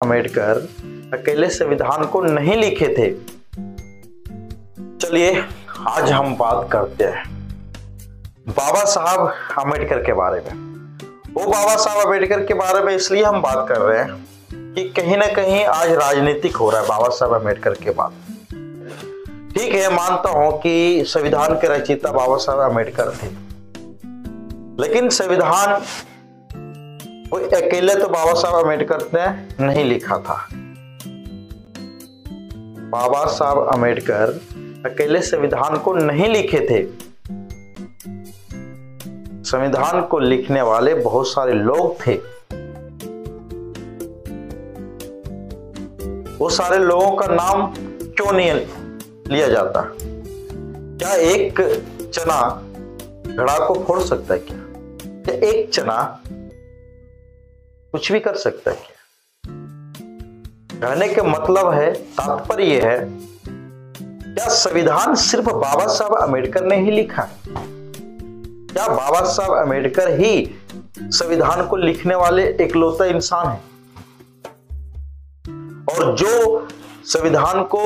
अम्बेडकर अकेले संविधान को नहीं लिखे थे। चलिए आज हम बात करते हैं बाबा साहब अम्बेडकर के बारे में। वो बाबा साहब अम्बेडकर के बारे में इसलिए हम बात कर रहे हैं कि कहीं ना कहीं आज राजनीतिक हो रहा है बाबा साहब अम्बेडकर के बाद। ठीक है, मानता हूं कि संविधान के रचयिता बाबा साहब अम्बेडकर थे, लेकिन संविधान वो अकेले तो बाबा साहब अम्बेडकर ने नहीं लिखा था। बाबा साहब अम्बेडकर अकेले संविधान को नहीं लिखे थे। संविधान को लिखने वाले बहुत सारे लोग थे। वो सारे लोगों का नाम क्यों नहीं लिया जाता? क्या एक चना घड़ा को फोड़ सकता है क्या एक चना कुछ भी कर सकता है क्या? कहने के मतलब है, तात्पर्य है, क्या संविधान सिर्फ बाबा साहब अम्बेडकर ने ही लिखा? क्या बाबा साहब अम्बेडकर ही संविधान को लिखने वाले इकलौता इंसान हैं? और जो संविधान को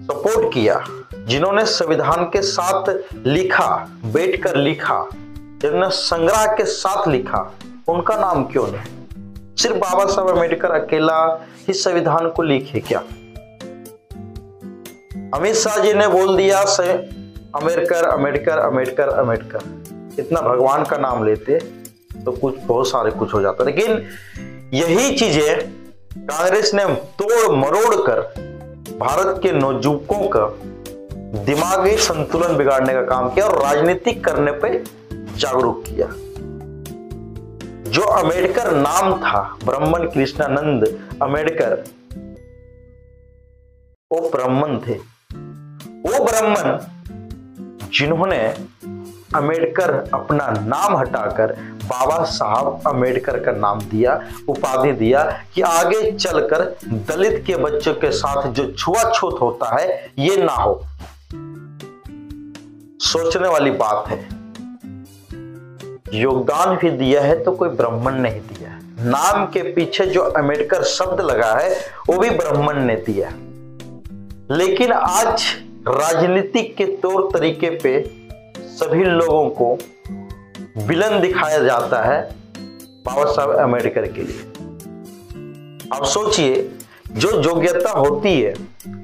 सपोर्ट किया, जिन्होंने संविधान के साथ लिखा, बैठकर लिखा, जिन्होंने संग्रह के साथ लिखा, उनका नाम क्यों नहीं? सिर्फ बाबा साहब अम्बेडकर अकेला ही संविधान को लिखे क्या? अमित शाह जी ने बोल दिया अम्बेडकर अम्बेडकर अम्बेडकर अम्बेडकर, इतना भगवान का नाम लेते तो कुछ बहुत सारे कुछ हो जाता। लेकिन यही चीजें कांग्रेस ने तोड़ मरोड़ कर भारत के नौजुवकों का दिमागी संतुलन बिगाड़ने का काम किया और राजनीतिक करने पे जागरूक किया। जो अम्बेडकर नाम था, ब्राह्मण कृष्णानंद अम्बेडकर, वो ब्राह्मण थे। वो ब्राह्मण जिन्होंने अम्बेडकर अपना नाम हटाकर बाबा साहब अम्बेडकर का नाम दिया, उपाधि दिया कि आगे चलकर दलित के बच्चों के साथ जो छुआछूत होता है ये ना हो। सोचने वाली बात है। योगदान भी दिया है तो कोई ब्राह्मण नहीं दिया है। नाम के पीछे जो अम्बेडकर शब्द लगा है वो भी ब्राह्मण ने दिया। लेकिन आज राजनीतिक के तौर तरीके पे सभी लोगों को विलन दिखाया जाता है बाबा साहब अम्बेडकर के लिए। अब सोचिए, जो योग्यता होती है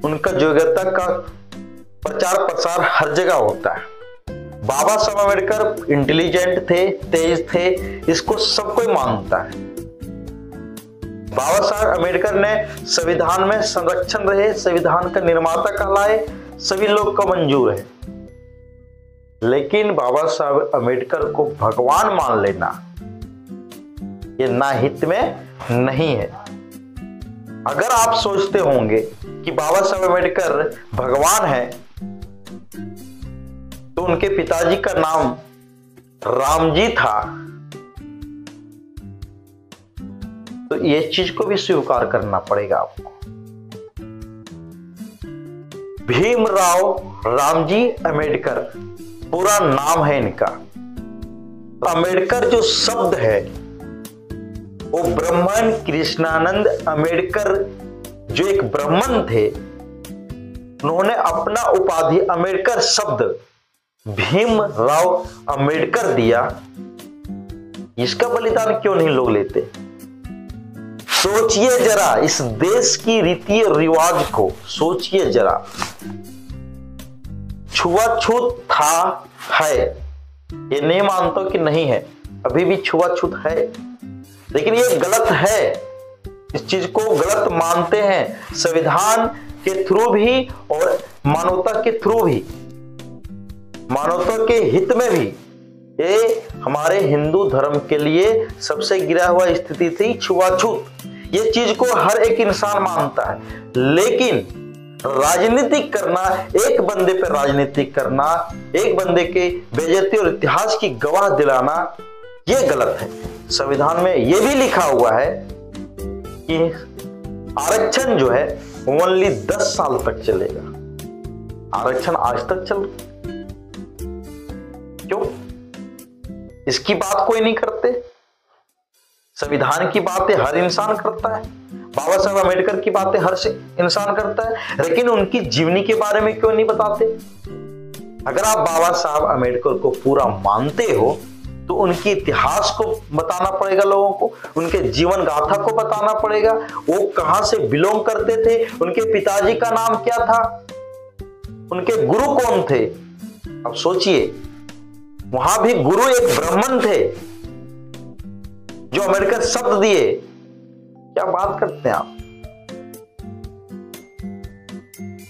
उनका योग्यता का प्रचार प्रसार हर जगह होता है। बाबा साहब अम्बेडकर इंटेलिजेंट थे, तेज थे, इसको सब कोई मानता है। बाबा साहब अम्बेडकर ने संविधान में संरक्षण रहे, संविधान का निर्माता कहलाए, सभी लोग का मंजूर है। लेकिन बाबा साहब अम्बेडकर को भगवान मान लेना ये ना हित में नहीं है। अगर आप सोचते होंगे कि बाबा साहब अम्बेडकर भगवान है तो उनके पिताजी का नाम राम जी था, तो ये चीज को भी स्वीकार करना पड़ेगा आपको। भीमराव रामजी अम्बेडकर पूरा नाम है इनका। तो अम्बेडकर जो शब्द है वो ब्राह्मण कृष्णानंद अम्बेडकर जो एक ब्राह्मण थे, उन्होंने अपना उपाधि अम्बेडकर शब्द भीमराव अम्बेडकर दिया। इसका बलिदान क्यों नहीं लोग लेते? सोचिए जरा, इस देश की रीति और रिवाज को सोचिए जरा। छुआछूत था, है, ये नहीं मानता कि नहीं है, अभी भी छुआछूत है, लेकिन ये गलत है। इस चीज को गलत मानते हैं संविधान के थ्रू भी और मानवता के थ्रू भी, मानवता के हित में भी। ये हमारे हिंदू धर्म के लिए सबसे गिरा हुआ स्थिति थी छुआछूत। ये चीज को हर एक इंसान मानता है, लेकिन राजनीतिक करना, एक बंदे पे राजनीतिक करना, एक बंदे के बेइज्जती और इतिहास की गवाह दिलाना, ये गलत है। संविधान में ये भी लिखा हुआ है कि आरक्षण जो है ओनली 10 साल तक चलेगा। आरक्षण आज तक चल, क्यों? इसकी बात कोई नहीं करते। संविधान की बातें हर इंसान करता है। बाबा साहब अम्बेडकर की बातें हर इंसान करता है, लेकिन उनकी जीवनी के बारे में क्यों नहीं बताते? अगर आप बाबा साहब अम्बेडकर को पूरा मानते हो तो उनके इतिहास को बताना पड़ेगा लोगों को, उनके जीवन गाथा को बताना पड़ेगा, वो कहां से बिलोंग करते थे, उनके पिताजी का नाम क्या था, उनके गुरु कौन थे। अब सोचिए, वहां भी गुरु एक ब्राह्मण थे जो अम्बेडकर शब्द दिए। क्या बात करते हैं आप?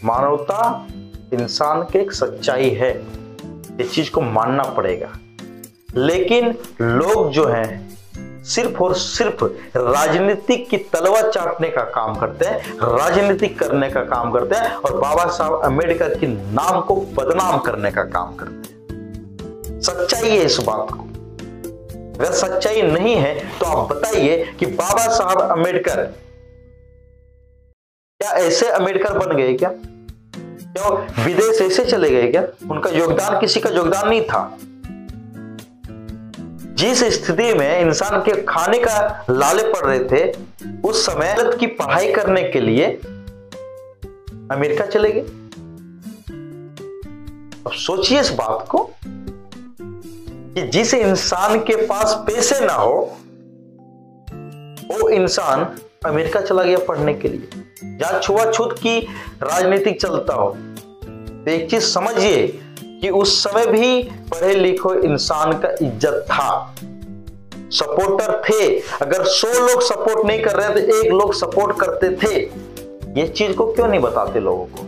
मानवता इंसान की एक सच्चाई है, इस चीज को मानना पड़ेगा। लेकिन लोग जो हैं सिर्फ और सिर्फ राजनीतिक की तलवार चाटने का काम करते हैं, राजनीतिक करने का काम करते हैं और बाबा साहब अम्बेडकर के नाम को बदनाम करने का काम करते हैं। सच्चाई है इस बात को। अगर सच्चाई नहीं है तो आप बताइए कि बाबा साहब अम्बेडकर क्या ऐसे अम्बेडकर बन गए क्या? क्या विदेश ऐसे चले गए क्या? उनका योगदान किसी का योगदान नहीं था। जिस स्थिति में इंसान के खाने का लाले पड़ रहे थे, उस समय की पढ़ाई करने के लिए अमेरिका चले गए। अब सोचिए इस बात को कि जिस इंसान के पास पैसे ना हो वो इंसान अमेरिका चला गया पढ़ने के लिए, जहां छुआछूत की राजनीतिक चलता हो। तो एक चीज समझिए कि उस समय भी पढ़े लिखे इंसान का इज्जत था, सपोर्टर थे। अगर 100 लोग सपोर्ट नहीं कर रहे तो 1 लोग सपोर्ट करते थे। ये चीज को क्यों नहीं बताते लोगों को?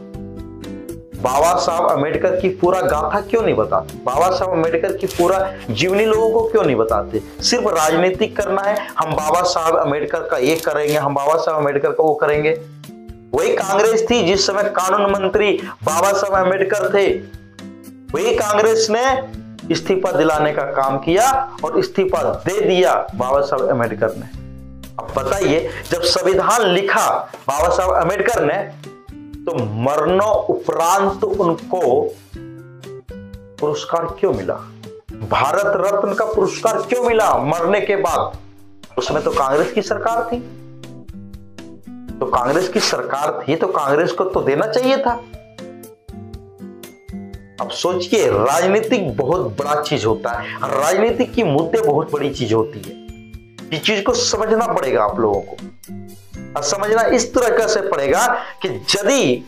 बाबा साहब अम्बेडकर की पूरा गाथा क्यों नहीं बताते? बाबा साहब अम्बेडकर की पूरा जीवनी लोगों को क्यों नहीं बताते? सिर्फ राजनीतिक करना है, हम बाबा साहब अम्बेडकर का ये करेंगे, हम बाबा साहब अम्बेडकर का वो करेंगे। वही कांग्रेस थी जिस समय कानून मंत्री बाबा साहब अम्बेडकर थे, वही कांग्रेस ने इस्तीफा दिलाने का काम किया और इस्तीफा दे दिया बाबा साहब अम्बेडकर ने। अब बताइए, जब संविधान लिखा बाबा साहब अम्बेडकर ने तो मरणों उपरांत उनको पुरस्कार क्यों मिला? भारत रत्न का पुरस्कार क्यों मिला मरने के बाद? उसमें तो कांग्रेस की सरकार थी, तो कांग्रेस की सरकार थी तो कांग्रेस को तो देना चाहिए था। अब सोचिए, राजनीतिक बहुत बड़ा चीज होता है, राजनीतिक की मुद्दे बहुत बड़ी चीज होती है। इस चीज को समझना पड़ेगा आप लोगों को, और समझना इस तरह से पड़ेगा कि यदि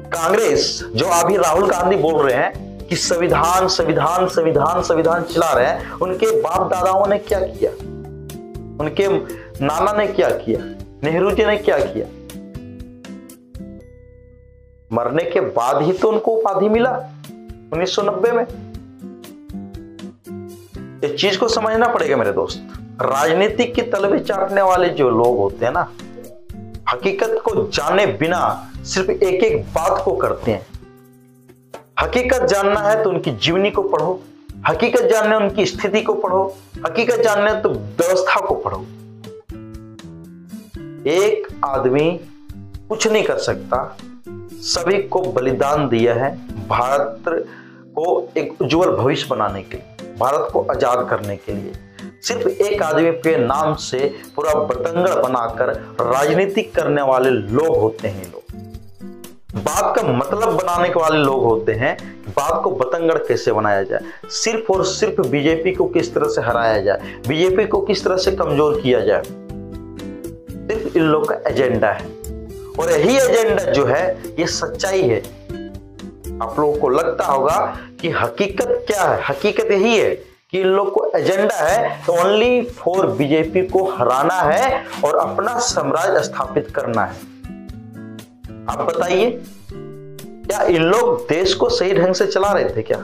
कांग्रेस, जो अभी राहुल गांधी बोल रहे हैं कि संविधान संविधान संविधान संविधान चला रहे हैं, उनके बाप दादाओं ने क्या किया? उनके नाना ने क्या किया? नेहरू जी ने क्या किया? मरने के बाद ही तो उनको उपाधि मिला 1990 में। इस चीज को समझना पड़ेगा मेरे दोस्त। राजनीतिक की तलवे चाटने वाले जो लोग होते हैं ना, हकीकत को जाने बिना सिर्फ एक एक बात को करते हैं। हकीकत जानना है तो उनकी जीवनी को पढ़ो, हकीकत जानना है उनकी स्थिति को पढ़ो, हकीकत जानना है तो व्यवस्था को पढ़ो। एक आदमी कुछ नहीं कर सकता, सभी को बलिदान दिया है भारत को एक उज्जवल भविष्य बनाने के लिए, भारत को आजाद करने के लिए। सिर्फ एक आदमी के नाम से पूरा बतंगड़ बनाकर राजनीतिक करने वाले लोग होते हैं। लोग बात का मतलब बनाने के वाले लोग होते हैं, बात को बतंगड़ कैसे बनाया जाए, सिर्फ और सिर्फ बीजेपी को किस तरह से हराया जाए, बीजेपी को किस तरह से कमजोर किया जाए, सिर्फ इन लोगों का एजेंडा है। और यही एजेंडा जो है ये सच्चाई है। आप लोगों को लगता होगा कि हकीकत क्या है? हकीकत यही है कि इन लोग को एजेंडा है तो ओनली फॉर बीजेपी को हराना है और अपना साम्राज्य स्थापित करना है। आप बताइए, क्या इन लोग देश को सही ढंग से चला रहे थे क्या?